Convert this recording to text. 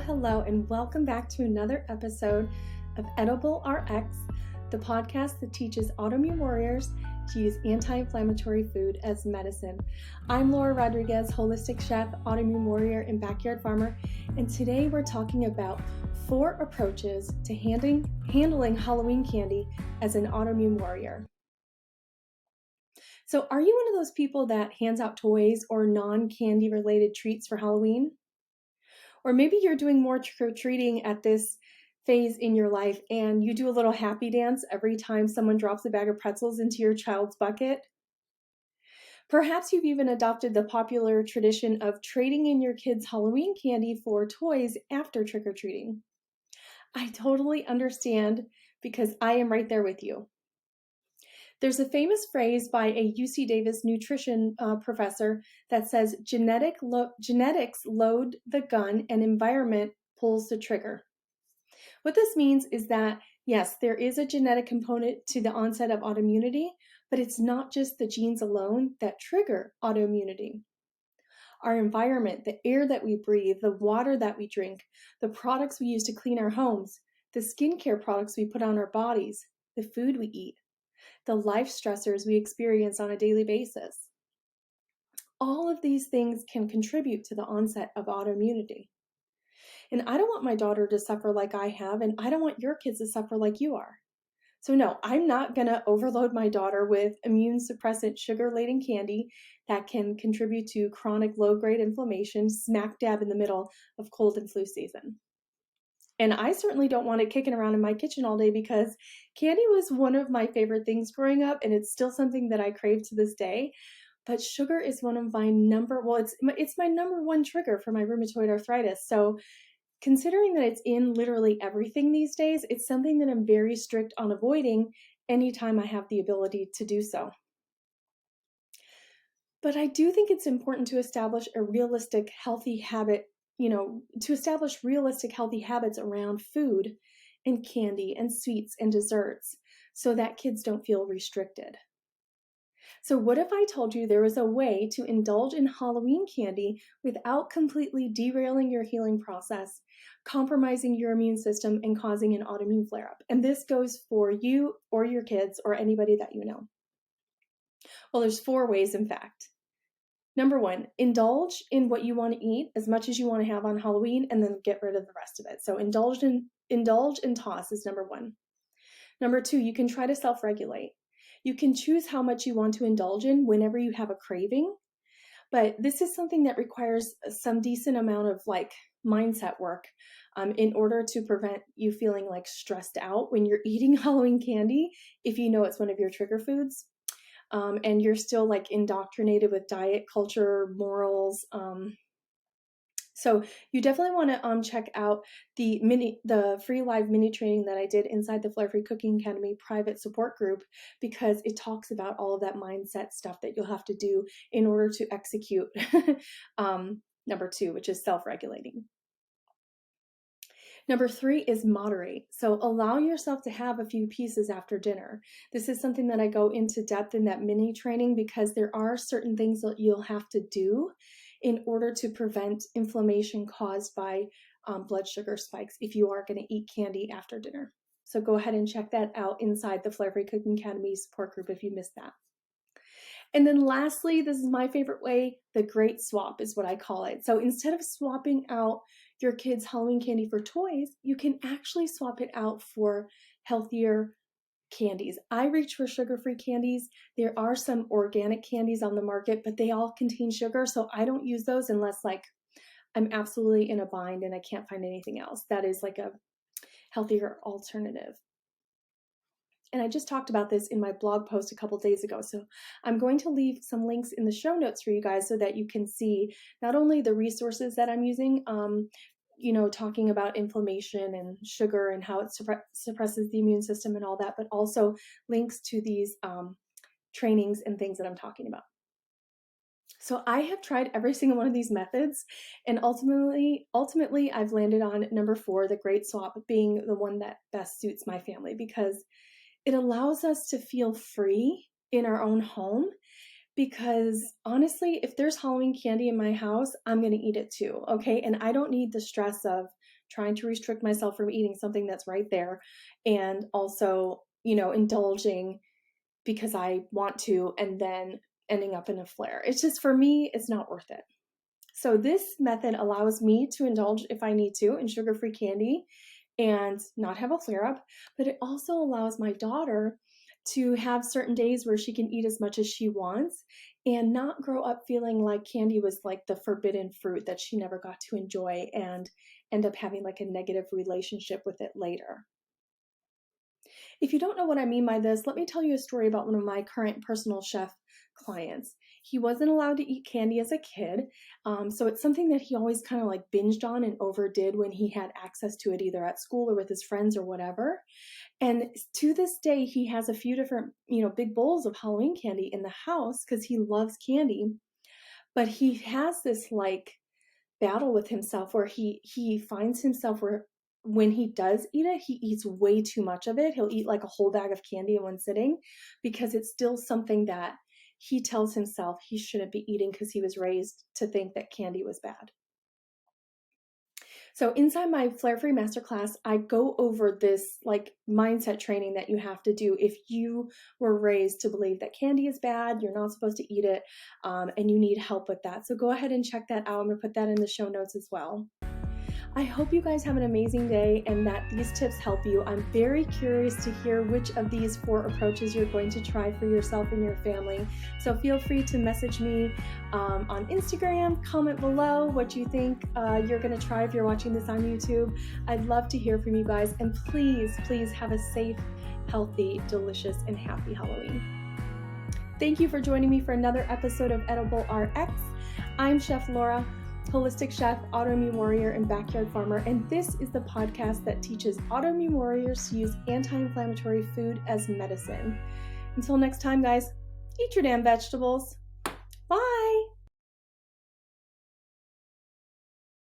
Hello, and welcome back to another episode of Edible RX, the podcast that teaches autoimmune warriors to use anti-inflammatory food as medicine. I'm Laura Rodriguez, holistic chef, autoimmune warrior, and backyard farmer, and today we're talking about 4 approaches to handling Halloween candy as an autoimmune warrior. So are you one of those people that hands out toys or non-candy related treats for Halloween? Or maybe you're doing more trick-or-treating at this phase in your life and you do a little happy dance every time someone drops a bag of pretzels into your child's bucket. Perhaps you've even adopted the popular tradition of trading in your kids' Halloween candy for toys after trick-or-treating. I totally understand because I am right there with you. There's a famous phrase by a UC Davis nutrition professor that says, genetics load the gun and environment pulls the trigger. What this means is that, yes, there is a genetic component to the onset of autoimmunity, but it's not just the genes alone that trigger autoimmunity. Our environment, the air that we breathe, the water that we drink, the products we use to clean our homes, the skincare products we put on our bodies, the food we eat, the life stressors we experience on a daily basis. All of these things can contribute to the onset of autoimmunity. And I don't want my daughter to suffer like I have, and I don't want your kids to suffer like you are. So no, I'm not going to overload my daughter with immune suppressant sugar-laden candy that can contribute to chronic low-grade inflammation smack dab in the middle of cold and flu season. And I certainly don't want it kicking around in my kitchen all day because candy was one of my favorite things growing up, and it's still something that I crave to this day. But sugar is one of my it's my number one trigger for my rheumatoid arthritis. So considering that it's in literally everything these days, it's something that I'm very strict on avoiding anytime I have the ability to do so. But I do think it's important to establish a realistic, healthy habit, to establish realistic, healthy habits around food and candy and sweets and desserts so that kids don't feel restricted. So what if I told you there was a way to indulge in Halloween candy without completely derailing your healing process, compromising your immune system, and causing an autoimmune flare-up? And this goes for you or your kids or anybody that you know. Well, there's 4 ways, in fact. Number 1, indulge in what you want to eat as much as you want to have on Halloween and then get rid of the rest of it. So indulge and toss is number 1. Number 2, you can try to self-regulate. You can choose how much you want to indulge in whenever you have a craving, but this is something that requires some decent amount of mindset work in order to prevent you feeling stressed out when you're eating Halloween candy if you know it's one of your trigger foods. And you're still indoctrinated with diet culture, morals. So you definitely want to check out the free live mini training that I did inside the Flare Free Cooking Academy private support group, because it talks about all of that mindset stuff that you'll have to do in order to execute number 2, which is self-regulating. Number 3 is moderate. So allow yourself to have a few pieces after dinner. This is something that I go into depth in that mini training because there are certain things that you'll have to do in order to prevent inflammation caused by blood sugar spikes if you are going to eat candy after dinner. So go ahead and check that out inside the Flare Free Cooking Academy support group if you missed that. And then lastly, this is my favorite way, the great swap is what I call it. So instead of swapping out your kids' Halloween candy for toys, you can actually swap it out for healthier candies. I reach for sugar-free candies. There are some organic candies on the market, but they all contain sugar, so I don't use those unless I'm absolutely in a bind and I can't find anything else that is a healthier alternative. And I just talked about this in my blog post a couple days ago. So I'm going to leave some links in the show notes for you guys so that you can see not only the resources that I'm using, talking about inflammation and sugar and how it suppresses the immune system and all that, but also links to these trainings and things that I'm talking about. So I have tried every single one of these methods, and ultimately I've landed on number 4, the great swap, being the one that best suits my family because it allows us to feel free in our own home. Because honestly, if there's Halloween candy in my house, I'm going to eat it too, okay? And I don't need the stress of trying to restrict myself from eating something that's right there, and also, indulging because I want to, and then ending up in a flare. It's just, for me, it's not worth it. So this method allows me to indulge if I need to in sugar-free candy and not have a flare up, but it also allows my daughter to have certain days where she can eat as much as she wants and not grow up feeling like candy was like the forbidden fruit that she never got to enjoy and end up having like a negative relationship with it later. If you don't know what I mean by this, let me tell you a story about one of my current personal chef clients. He wasn't allowed to eat candy as a kid, so it's something that he always kind of like binged on and overdid when he had access to it, either at school or with his friends or whatever. And to this day, he has a few different, big bowls of Halloween candy in the house because he loves candy. But he has this like battle with himself where he finds himself where when he does eat it, he eats way too much of it. He'll eat like a whole bag of candy in one sitting because it's still something that he tells himself he shouldn't be eating because he was raised to think that candy was bad. So inside my Flare Free Masterclass, I go over this like mindset training that you have to do if you were raised to believe that candy is bad, you're not supposed to eat it, and you need help with that. So go ahead and check that out. I'm going to put that in the show notes as well. I hope you guys have an amazing day and that these tips help you. I'm very curious to hear which of these 4 approaches you're going to try for yourself and your family. So feel free to message me on Instagram, comment below what you think you're going to try if you're watching this on YouTube. I'd love to hear from you guys, and please, please have a safe, healthy, delicious, and happy Halloween. Thank you for joining me for another episode of Edible RX. I'm Chef Laura, holistic chef, autoimmune warrior, and backyard farmer, and this is the podcast that teaches autoimmune warriors to use anti-inflammatory food as medicine. Until next time, guys, eat your damn vegetables.